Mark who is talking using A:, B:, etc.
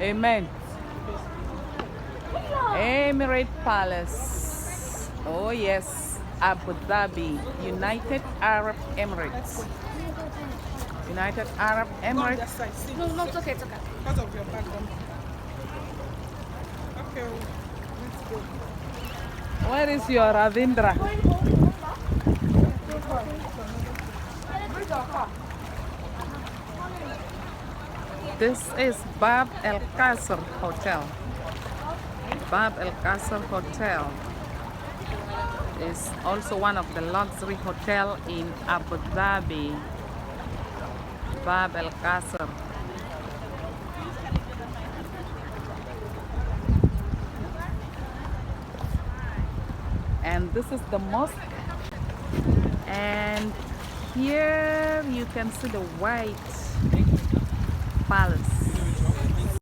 A: Amen. Emirate Palace. Oh yes, Abu Dhabi, United Arab Emirates. United Arab
B: Go on that
A: Emirates.
B: side. Sit.
C: No, no, it's okay, it's okay.
B: Because of your background. Okay, let's go.
A: Where is your Ravindra? This is Bab El Qasr Hotel. Bab El Qasr Hotel is also one of the luxury hotel in Abu Dhabi. Bab El Qasr. And this is the mosque. And here you can see the white